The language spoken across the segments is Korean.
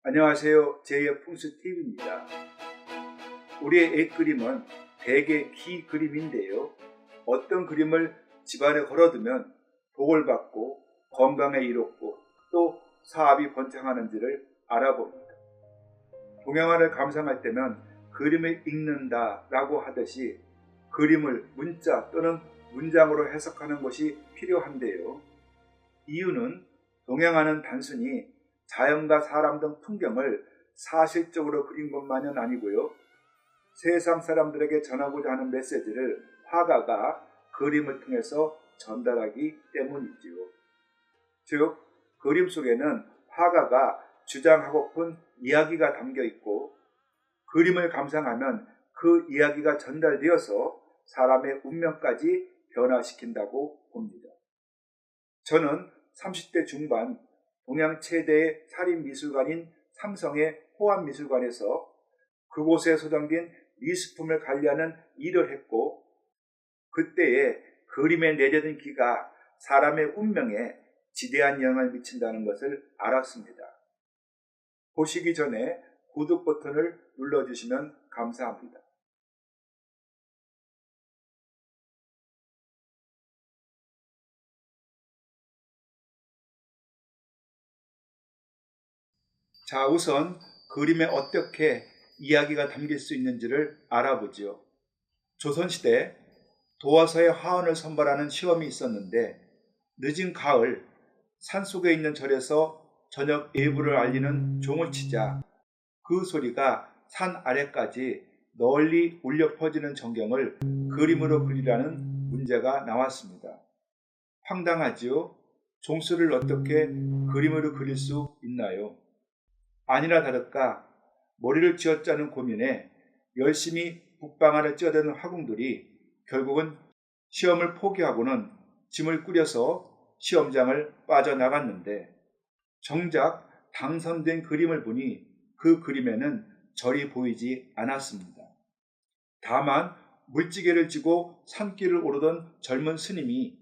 안녕하세요. 제이의 풍수TV입니다. 우리의 옛 그림은 대개 기 그림인데요. 어떤 그림을 집안에 걸어두면 복을 받고 건강에 이롭고 또 사업이 번창하는지를 알아봅니다. 동양화를 감상할 때면 그림을 읽는다 라고 하듯이 그림을 문자 또는 문장으로 해석하는 것이 필요한데요. 이유는 동양화는 단순히 자연과 사람 등 풍경을 사실적으로 그린 것만은 아니고요. 세상 사람들에게 전하고자 하는 메시지를 화가가 그림을 통해서 전달하기 때문이지요. 즉, 그림 속에는 화가가 주장하고픈 이야기가 담겨 있고 그림을 감상하면 그 이야기가 전달되어서 사람의 운명까지 변화시킨다고 봅니다. 저는 30대 중반 동양 최대의 사립미술관인 삼성의 호암미술관에서 그곳에 소장된 미술품을 관리하는 일을 했고 그때에 그림에 내려진 기가 사람의 운명에 지대한 영향을 미친다는 것을 알았습니다. 보시기 전에 구독 버튼을 눌러주시면 감사합니다. 자, 우선 그림에 어떻게 이야기가 담길 수 있는지를 알아보죠. 조선시대 도화서의 화원을 선발하는 시험이 있었는데 늦은 가을 산속에 있는 절에서 저녁 예불을 알리는 종을 치자 그 소리가 산 아래까지 널리 울려 퍼지는 전경을 그림으로 그리라는 문제가 나왔습니다. 황당하지요? 종소리를 어떻게 그림으로 그릴 수 있나요? 아니나 다를까 머리를 쥐어짜는 고민에 열심히 북방안을 뛰어드는 화궁들이 결국은 시험을 포기하고는 짐을 꾸려서 시험장을 빠져나갔는데 정작 당선된 그림을 보니 그 그림에는 절이 보이지 않았습니다. 다만 물지개를 지고 산길을 오르던 젊은 스님이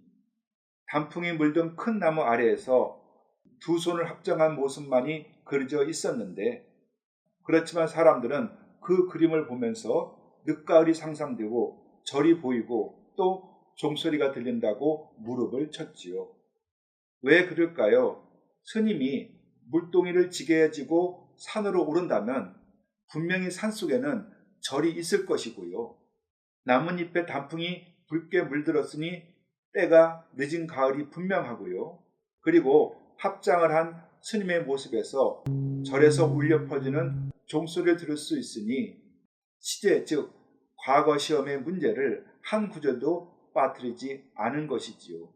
단풍이 물든 큰 나무 아래에서 두 손을 합장한 모습만이 그려져 있었는데 그렇지만 사람들은 그 그림을 보면서 늦가을이 상상되고 절이 보이고 또 종소리가 들린다고 무릎을 쳤지요. 왜 그럴까요? 스님이 물동이를 지게에 지고 산으로 오른다면 분명히 산속에는 절이 있을 것이고요. 나뭇잎에 단풍이 붉게 물들었으니 때가 늦은 가을이 분명하고요. 그리고 합장을 한 스님의 모습에서 절에서 울려 퍼지는 종소리를 들을 수 있으니 시제 즉 과거 시험의 문제를 한 구절도 빠뜨리지 않은 것이지요.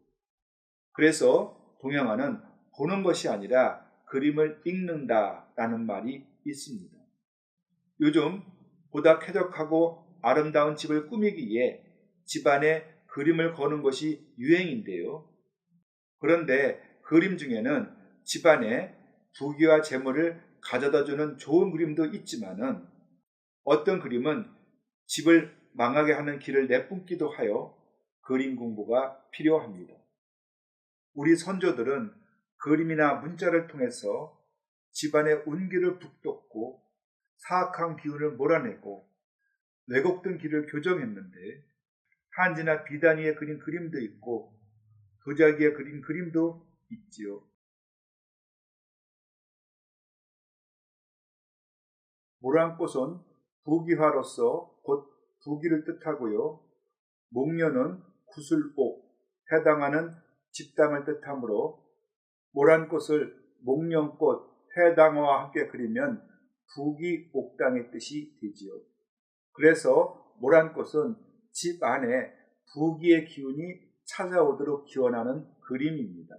그래서 동양화는 보는 것이 아니라 그림을 읽는다라는 말이 있습니다. 요즘 보다 쾌적하고 아름다운 집을 꾸미기에 집안에 그림을 거는 것이 유행인데요. 그런데 그림 중에는 집안에 부귀와 재물을 가져다주는 좋은 그림도 있지만은 어떤 그림은 집을 망하게 하는 길을 내뿜기도 하여 그림 공부가 필요합니다. 우리 선조들은 그림이나 문자를 통해서 집안의 운기를 북돋고 사악한 기운을 몰아내고 왜곡된 길을 교정했는데 한지나 비단위에 그린 그림도 있고 도자기에 그린 그림도 있지요. 모란꽃은 부귀화로서 곧 부귀를 뜻하고요. 목련은 구술복, 해당하는 집담을 뜻하므로 모란꽃을 목련꽃, 해당어와 함께 그리면 부귀옥당의 뜻이 되지요. 그래서 모란꽃은 집 안에 부귀의 기운이 찾아오도록 기원하는 그림입니다.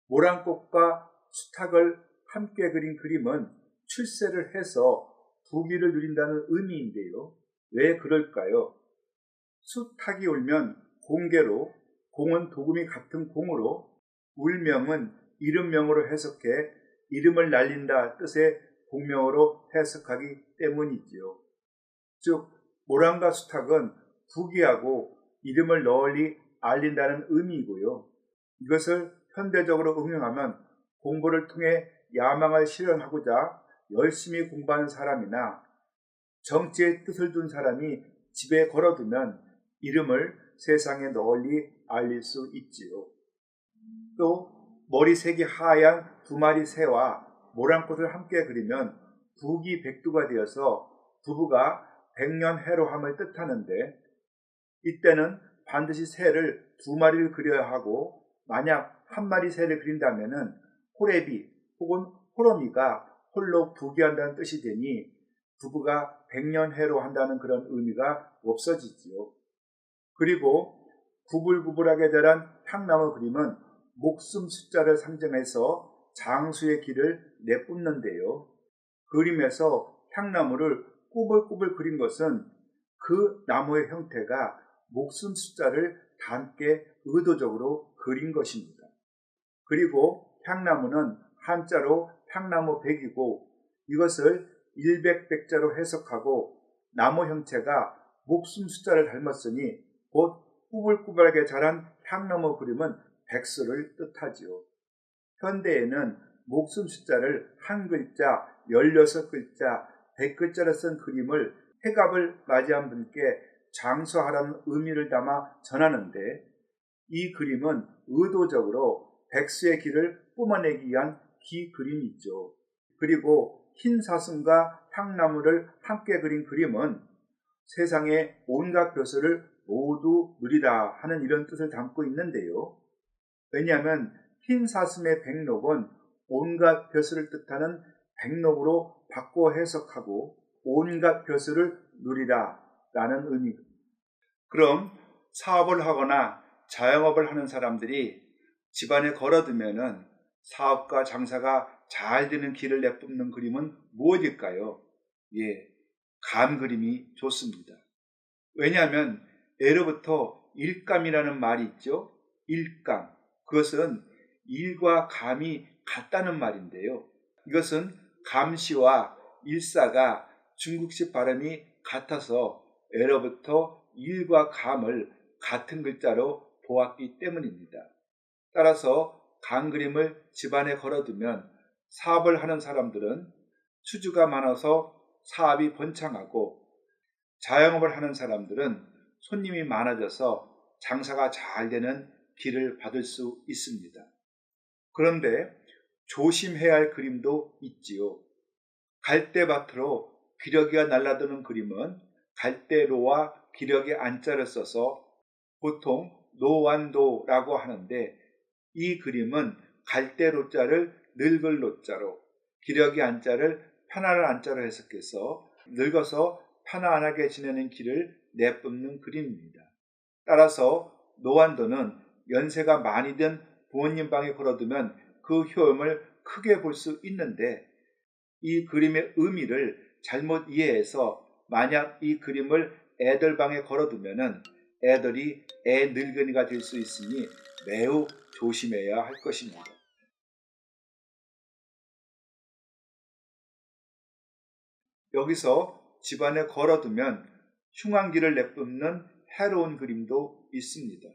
모란꽃과 수탉을 함께 그린 그림은 출세를 해서 부귀를 누린다는 의미인데요. 왜 그럴까요? 수탉이 울면 공개로, 공은 도금이 같은 공으로, 울명은 이름명으로 해석해 이름을 날린다 뜻의 공명어로 해석하기 때문이지요. 즉 모란과 수탉은 부귀하고 이름을 널리 알린다는 의미이고요. 이것을 현대적으로 응용하면 공부를 통해 야망을 실현하고자 열심히 공부하는 사람이나 정치의 뜻을 둔 사람이 집에 걸어두면 이름을 세상에 널리 알릴 수 있지요. 또 머리색이 하얀 2마리 새와 모란꽃을 함께 그리면 부귀백두가 되어서 부부가 백년해로함을 뜻하는데, 이때는 반드시 새를 2마리를 그려야 하고, 만약 1마리 새를 그린다면 호레비 혹은 호러미가 홀로 부귀한다는 뜻이 되니 부부가 백년해로한다는 그런 의미가 없어지지요. 그리고 구불구불하게 자란 향나무 그림은 목숨 숫자를 상징해서 장수의 길을 내뿜는데요. 그림에서 향나무를 꾸불꾸불 그린 것은 그 나무의 형태가 목숨 숫자를 닮게 의도적으로 그린 것입니다. 그리고 향나무는 한자로 향나무 백이고, 이것을 일백백자로 해석하고 나무 형체가 목숨 숫자를 닮았으니 곧 꾸불꾸불하게 자란 향나무 그림은 백수를 뜻하지요. 현대에는 목숨 숫자를 한 글자, 16글자, 100글자로 쓴 그림을 해갑을 맞이한 분께 장수하라는 의미를 담아 전하는데, 이 그림은 의도적으로 백수의 길을 뿜어내기 위한 기 그림이죠. 그리고 흰 사슴과 향나무를 함께 그린 그림은 세상의 온갖 벼슬을 모두 누리라 하는 이런 뜻을 담고 있는데요. 왜냐하면 흰 사슴의 백록은 온갖 벼슬을 뜻하는 백록으로 바꿔 해석하고 온갖 벼슬을 누리라 라는 의미입니다. 그럼 사업을 하거나 자영업을 하는 사람들이 집안에 걸어두면은 사업과 장사가 잘 되는 길을 내뿜는 그림은 무엇일까요? 감 그림이 좋습니다. 왜냐하면 예로부터 일감이라는 말이 있죠. 일감. 그것은 일과 감이 같다는 말인데요. 이것은 감시와 일사가 중국식 발음이 같아서 예로부터 일과 감을 같은 글자로 보았기 때문입니다. 따라서 감 그림을 집안에 걸어두면 사업을 하는 사람들은 수주가 많아서 사업이 번창하고, 자영업을 하는 사람들은 손님이 많아져서 장사가 잘 되는 길을 받을 수 있습니다. 그런데 조심해야 할 그림도 있지요. 갈대밭으로 기러기가 날아드는 그림은 갈대로와 기러기 안자를 써서 보통 노완도라고 하는데, 이 그림은 갈대로자를 늙을 노자로, 기러기 안자를 편안한 안자로 해석해서 늙어서 편안하게 지내는 길을 내뿜는 그림입니다. 따라서 노완도는 연세가 많이 든 부모님 방에 걸어두면 그 효험을 크게 볼 수 있는데, 이 그림의 의미를 잘못 이해해서 만약 이 그림을 애들 방에 걸어두면 애들이 애 늙은이가 될 수 있으니 매우 조심해야 할 것입니다. 여기서 집안에 걸어두면 흉한기를 내뿜는 해로운 그림도 있습니다.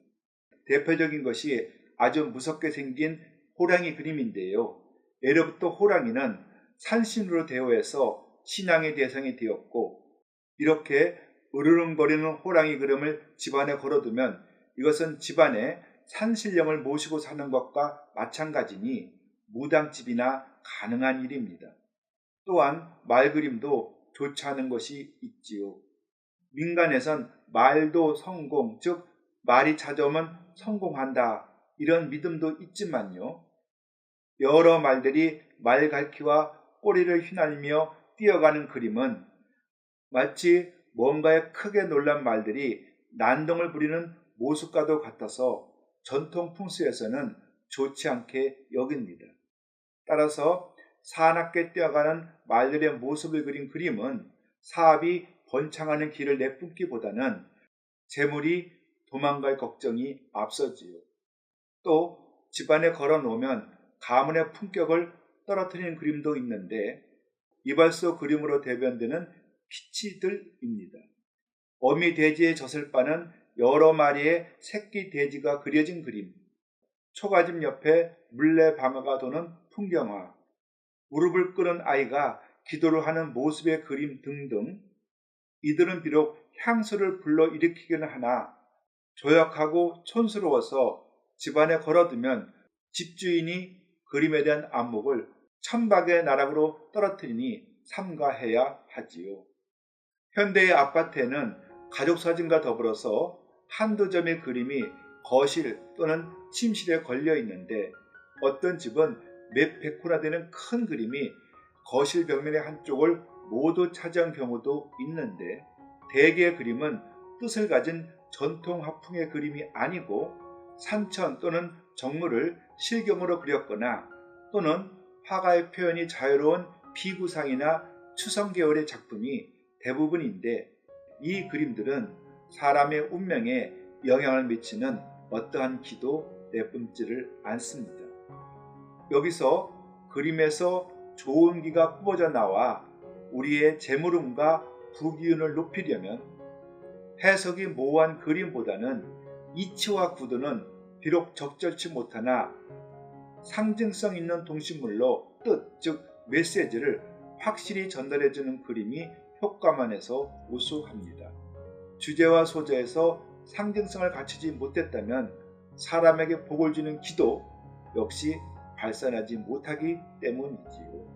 대표적인 것이 아주 무섭게 생긴 호랑이 그림인데요. 예로부터 호랑이는 산신으로 대우해서 신앙의 대상이 되었고, 이렇게 으르렁거리는 호랑이 그림을 집안에 걸어두면 이것은 집안에 산신령을 모시고 사는 것과 마찬가지니 무당집이나 가능한 일입니다. 또한 말 그림도 좋지 않은 것이 있지요. 민간에선 말도 성공, 즉 말이 찾아오면 성공한다, 이런 믿음도 있지만요. 여러 말들이 말갈퀴와 꼬리를 휘날리며 뛰어가는 그림은 마치 뭔가에 크게 놀란 말들이 난동을 부리는 모습과도 같아서 전통 풍수에서는 좋지 않게 여깁니다. 따라서 사납게 뛰어가는 말들의 모습을 그린 그림은 사업이 번창하는 길을 내뿜기보다는 재물이 도망갈 걱정이 앞서지요. 또 집안에 걸어놓으면 가문의 품격을 떨어뜨리는 그림도 있는데, 이발소 그림으로 대변되는 피치들입니다. 어미 돼지의 젖을 빠는 여러 마리의 새끼 돼지가 그려진 그림, 초가집 옆에 물레 방아가 도는 풍경화, 무릎을 꿇은 아이가 기도를 하는 모습의 그림 등등, 이들은 비록 향수를 불러일으키기는 하나 조약하고 촌스러워서 집안에 걸어두면 집주인이 그림에 대한 안목을 천박의 나락으로 떨어뜨리니 삼가해야 하지요. 현대의 아파트에는 가족사진과 더불어서 한두 점의 그림이 거실 또는 침실에 걸려 있는데, 어떤 집은 몇 백호나 되는 큰 그림이 거실 벽면의 한쪽을 모두 차지한 경우도 있는데, 대개의 그림은 뜻을 가진 전통 화풍의 그림이 아니고 산천 또는 정물을 실경으로 그렸거나 또는 화가의 표현이 자유로운 비구상이나 추성계열의 작품이 대부분인데, 이 그림들은 사람의 운명에 영향을 미치는 어떠한 기도 내뿜지를 않습니다. 여기서 그림에서 좋은 기가 뽑아져 나와 우리의 재물운과 부기운을 높이려면 해석이 모호한 그림보다는 이치와 구도는 비록 적절치 못하나 상징성 있는 동식물로 뜻, 즉 메시지를 확실히 전달해주는 그림이 효과만해서 우수합니다. 주제와 소재에서 상징성을 갖추지 못했다면 사람에게 복을 주는 기도 역시 발산하지 못하기 때문이지요.